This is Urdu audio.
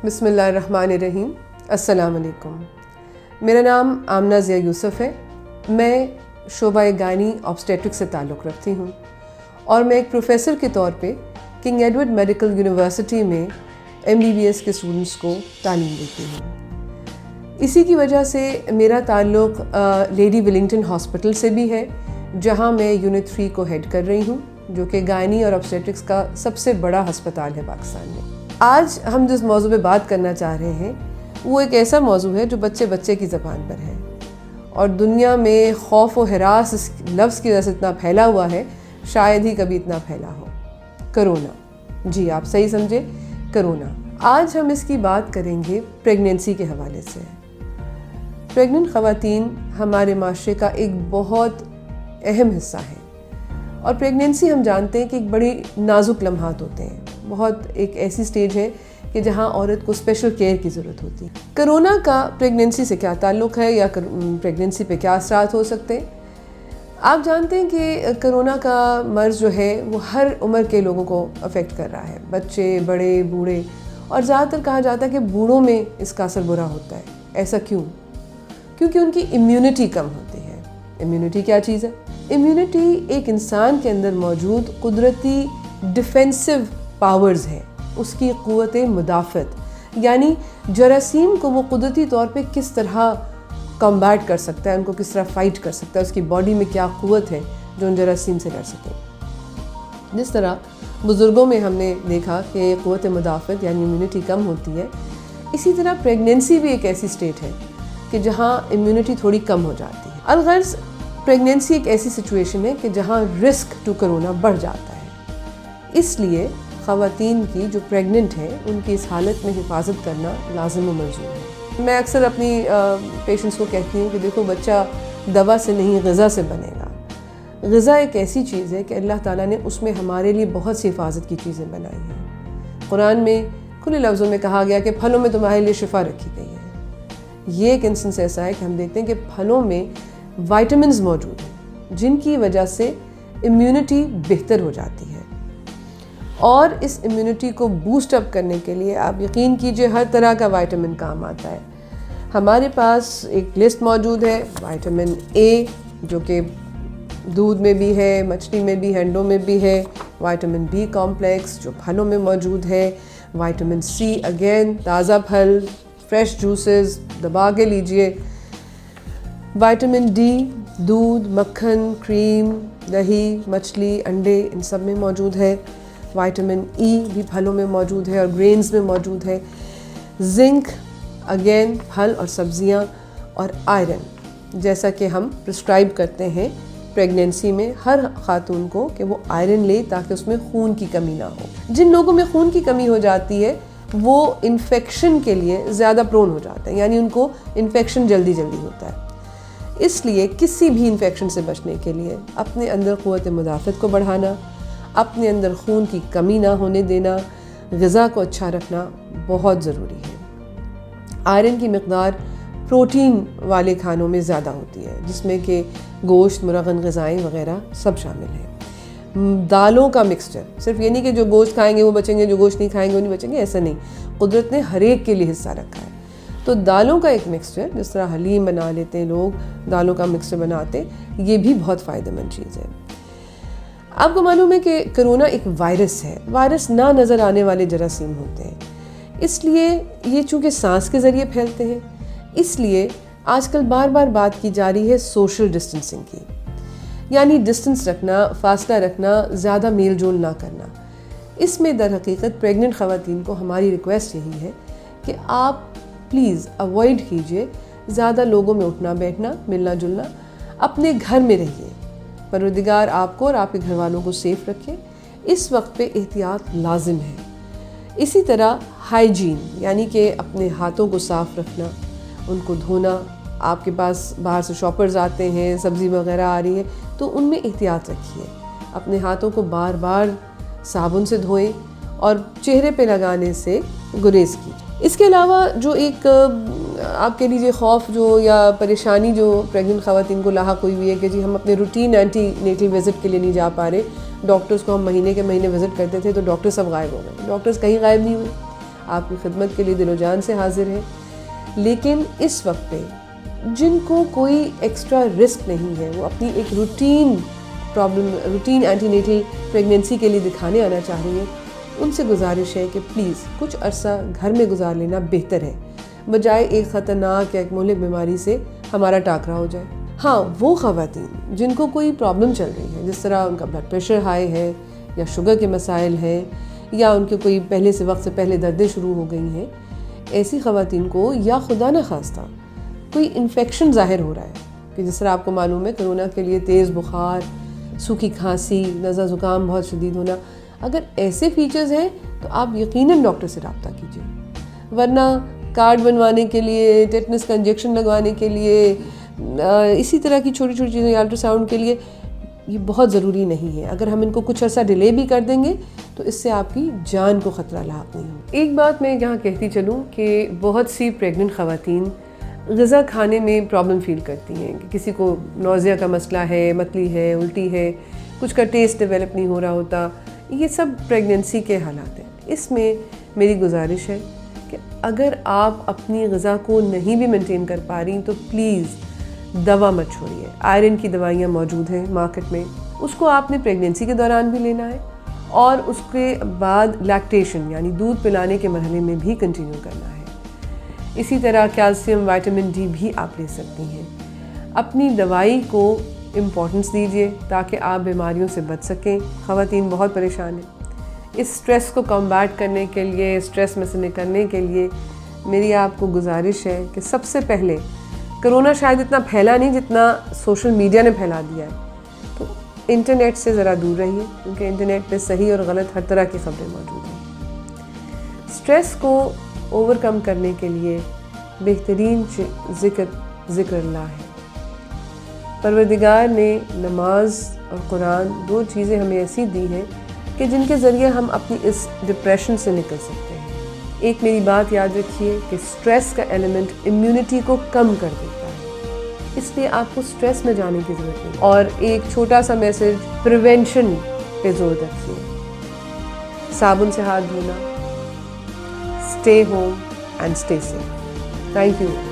بسم اللہ الرحمن الرحیم. السلام علیکم. میرا نام آمنہ ضیاء یوسف ہے. میں شعبہ گائنی آبسٹیٹرک سے تعلق رکھتی ہوں اور میں ایک پروفیسر کے طور پہ کنگ ایڈورڈ میڈیکل یونیورسٹی میں MBBS کے اسٹوڈنٹس کو تعلیم دیتی ہوں. اسی کی وجہ سے میرا تعلق لیڈی ولنگٹن ہاسپٹل سے بھی ہے، جہاں میں یونٹ 3 کو ہیڈ کر رہی ہوں، جو کہ گائنی اور آبسٹیٹرکس کا سب سے بڑا ہسپتال ہے پاکستان میں. آج ہم جس موضوع پہ بات کرنا چاہ رہے ہیں وہ ایک ایسا موضوع ہے جو بچے کی زبان پر ہے اور دنیا میں خوف و ہراس اس لفظ کی وجہ سے اتنا پھیلا ہوا ہے، شاید ہی کبھی اتنا پھیلا ہو. کرونا. جی آپ صحیح سمجھے، کرونا. آج ہم اس کی بات کریں گے پریگننسی کے حوالے سے. پریگننٹ خواتین ہمارے معاشرے کا ایک بہت اہم حصہ ہے اور پریگننسی ہم جانتے ہیں کہ ایک بڑی نازک لمحات ہوتے ہیں. بہت ایک ایسی سٹیج ہے کہ جہاں عورت کو اسپیشل کیئر کی ضرورت ہوتی ہے. کرونا کا پریگننسی سے کیا تعلق ہے یا پریگننسی پہ کیا اثرات ہو سکتے ہیں؟ آپ جانتے ہیں کہ کرونا کا مرض جو ہے وہ ہر عمر کے لوگوں کو افیکٹ کر رہا ہے، بچے، بڑے، بوڑھے، اور زیادہ تر کہا جاتا ہے کہ بوڑھوں میں اس کا اثر برا ہوتا ہے. ایسا کیوں؟ کیونکہ ان کی امیونٹی کم ہوتی ہے. امیونٹی کیا چیز ہے؟ امیونٹی ایک انسان کے اندر موجود قدرتی ڈیفینسو پاورز ہیں، اس کی قوت مدافعت، یعنی جراثیم کو وہ قدرتی طور پہ کس طرح کمبیٹ کر سکتا ہے، ان کو کس طرح فائٹ کر سکتا ہے، اس کی باڈی میں کیا قوت ہے جو ان جراثیم سے لڑ سکے. جس طرح بزرگوں میں ہم نے دیکھا کہ قوت مدافعت یعنی امیونٹی کم ہوتی ہے، اسی طرح پریگننسی بھی ایک ایسی سٹیٹ ہے کہ جہاں امیونٹی تھوڑی کم ہو جاتی ہے. الغرض پریگننسی ایک ایسی سچویشن ہے کہ جہاں رسک ٹو کرونا بڑھ جاتا ہے. اس لیے خواتین کی جو پریگننٹ ہیں ان کی اس حالت میں حفاظت کرنا لازم و ملزوم ہے. میں اکثر اپنی پیشنٹس کو کہتی ہوں کہ دیکھو، بچہ دوا سے نہیں غذا سے بنے گا. غذا ایک ایسی چیز ہے کہ اللہ تعالیٰ نے اس میں ہمارے لیے بہت سی حفاظت کی چیزیں بنائی ہیں. قرآن میں کھلے لفظوں میں کہا گیا کہ پھلوں میں تمہارے لیے شفا رکھی گئی ہے. یہ ایک انسٹنس ایسا ہے کہ ہم دیکھتے ہیں کہ پھلوں میں وائٹامنز موجود ہیں جن کی وجہ سے امیونٹی بہتر ہو جاتی ہے. اور اس امیونٹی کو بوسٹ اپ کرنے کے لیے آپ یقین کیجئے ہر طرح کا وائٹامن کام آتا ہے. ہمارے پاس ایک لسٹ موجود ہے. وائٹامن A جو کہ دودھ میں بھی ہے، مچھلی میں بھی، انڈوں میں بھی ہے. وائٹامن B کمپلیکس جو پھلوں میں موجود ہے. وائٹامن C اگین تازہ پھل، فریش جوسز دبا کے لیجئے. وائٹامن D دودھ، مکھن، کریم، دہی، مچھلی، انڈے، ان سب میں موجود ہے. وائٹامن E بھی پھلوں میں موجود ہے اور گرینز میں موجود ہے. زنک اگین پھل اور سبزیاں. اور آئرن جیسا کہ ہم پرسکرائب کرتے ہیں پریگننسی میں ہر خاتون کو کہ وہ آئرن لے تاکہ اس میں خون کی کمی نہ ہو. جن لوگوں میں خون کی کمی ہو جاتی ہے وہ انفیکشن کے لیے زیادہ پرون ہو جاتے ہیں، یعنی ان کو انفیکشن جلدی ہوتا ہے. اس لیے کسی بھی انفیکشن سے بچنے کے لیے اپنے اندر قوت مدافعت کو بڑھانا، اپنے اندر خون کی کمی نہ ہونے دینا، غذا کو اچھا رکھنا بہت ضروری ہے. آئرن کی مقدار پروٹین والے کھانوں میں زیادہ ہوتی ہے، جس میں کہ گوشت، مرغن غذائیں وغیرہ سب شامل ہیں. دالوں کا مکسچر، صرف یہ نہیں کہ جو گوشت کھائیں گے وہ بچیں گے، جو گوشت نہیں کھائیں گے وہ نہیں بچیں گے، ایسا نہیں. قدرت نے ہر ایک کے لیے حصہ رکھا ہے. تو دالوں کا ایک مکسچر، جس طرح حلیم بنا لیتے ہیں لوگ، دالوں کا مکسچر بناتے، یہ بھی بہت فائدہ مند چیز ہے. آپ کو معلوم ہے کہ کرونا ایک وائرس ہے. وائرس نہ نظر آنے والے جراثیم ہوتے ہیں، اس لیے یہ چونکہ سانس کے ذریعے پھیلتے ہیں، اس لیے آج کل بار بار بات کی جا رہی ہے سوشل ڈسٹنسنگ کی، یعنی ڈسٹنس رکھنا، فاصلہ رکھنا، زیادہ میل جول نہ کرنا. اس میں در حقیقت پریگننٹ خواتین کو ہماری ریکویسٹ یہی ہے کہ آپ پلیز اوائڈ کیجئے زیادہ لوگوں میں اٹھنا بیٹھنا، ملنا جلنا. اپنے گھر میں رہیے. پروردگار آپ کو اور آپ کے گھر والوں کو سیف رکھے. اس وقت پہ احتیاط لازم ہے. اسی طرح ہائیجین، یعنی کہ اپنے ہاتھوں کو صاف رکھنا، ان کو دھونا. آپ کے پاس باہر سے شاپرز آتے ہیں، سبزی وغیرہ آ رہی ہے تو ان میں احتیاط رکھیے. اپنے ہاتھوں کو بار بار صابن سے دھوئیں اور چہرے پہ لگانے سے گریز کیجیے. اس کے علاوہ جو ایک آپ کہہ لیجیے خوف جو یا پریشانی جو پریگننٹ خواتین کو لاحق ہوئی ہے کہ جی ہم اپنے روٹین اینٹی نیٹل وزٹ کے لیے نہیں جا پا رہے. ڈاکٹرز کو ہم مہینے کے مہینے وزٹ کرتے تھے تو ڈاکٹر سب غائب ہو گئے. ڈاکٹرز کہیں غائب نہیں ہوئے. آپ کی خدمت کے لیے دل و جان سے حاضر ہے. لیکن اس وقت پہ جن کو کوئی ایکسٹرا رسک نہیں ہے، وہ اپنی ایک روٹین اینٹی نیٹل پریگنینسی کے لیے دکھانے آنا چاہ رہی ہیں، ان سے گزارش ہے کہ پلیز کچھ عرصہ گھر میں گزار لینا بہتر ہے، بجائے ایک خطرناک یا ایک مہلک بیماری سے ہمارا ٹاکرا ہو جائے. ہاں، وہ خواتین جن کو کوئی پرابلم چل رہی ہے، جس طرح ان کا بلڈ پریشر ہائی ہے یا شوگر کے مسائل ہیں یا ان کے کوئی پہلے سے وقت سے پہلے دردیں شروع ہو گئی ہیں، ایسی خواتین کو یا خدا نخواستہ کوئی انفیکشن ظاہر ہو رہا ہے کہ جس طرح آپ کو معلوم ہے کرونا کے لیے تیز بخار، سوکھی کھانسی، نزلہ زکام بہت شدید ہونا، اگر ایسے فیچرز ہیں تو آپ یقیناً ڈاکٹر سے رابطہ کیجیے. ورنہ کارڈ بنوانے کے لیے، ٹیٹنس کا انجیکشن لگوانے کے لیے، اسی طرح کی چھوٹی چھوٹی چیزیں، الٹرا ساؤنڈ کے لیے یہ بہت ضروری نہیں ہے. اگر ہم ان کو کچھ عرصہ ڈیلے بھی کر دیں گے تو اس سے آپ کی جان کو خطرہ لاحق نہیں ہوگا. ایک بات میں یہاں کہتی چلوں کہ بہت سی پریگننٹ خواتین غذا کھانے میں پرابلم فیل کرتی ہیں کہ کسی کو نوزیا کا مسئلہ ہے، متلی ہے، الٹی ہے، کچھ کا ٹیسٹ ڈیولپ نہیں ہو رہا ہوتا. یہ سب پریگننسی کے حالات ہیں. اس میں میری گزارش ہے کہ اگر آپ اپنی غذا کو نہیں بھی مینٹین کر پا رہی تو پلیز دوا مت چھوڑیے. آئرن کی دوائیاں موجود ہیں مارکیٹ میں، اس کو آپ نے پریگننسی کے دوران بھی لینا ہے اور اس کے بعد لیکٹیشن یعنی دودھ پلانے کے مرحلے میں بھی کنٹینیو کرنا ہے. اسی طرح کیلشیم، وائٹامن ڈی بھی آپ لے سکتی ہیں. اپنی دوائی کو امپورٹنس دیجیے تاکہ آپ بیماریوں سے بچ سکیں. خواتین بہت پریشان ہیں. اس سٹریس کو کمبیٹ کرنے کے لیے، سٹریس میں سے نکلنے کے لیے میری آپ کو گزارش ہے کہ سب سے پہلے کرونا شاید اتنا پھیلا نہیں جتنا سوشل میڈیا نے پھیلا دیا ہے، تو انٹرنیٹ سے ذرا دور رہیے کیونکہ انٹرنیٹ پہ صحیح اور غلط ہر طرح کی خبریں موجود ہیں. سٹریس کو اوور کم کرنے کے لیے بہترین ذکر اللہ ہے. پروردگار نے نماز اور قرآن دو چیزیں ہمیں ایسی دی ہیں کہ جن کے ذریعے ہم اپنی اس ڈپریشن سے نکل سکتے ہیں. ایک میری بات یاد رکھیے کہ سٹریس کا ایلیمنٹ امیونٹی کو کم کر دیتا ہے، اس لیے آپ کو سٹریس میں جانے کی ضرورت نہیں. اور ایک چھوٹا سا میسج، پریونشن پہ زور رکھیے. صابن سے ہاتھ دھونا. Stay home and stay safe. Thank you.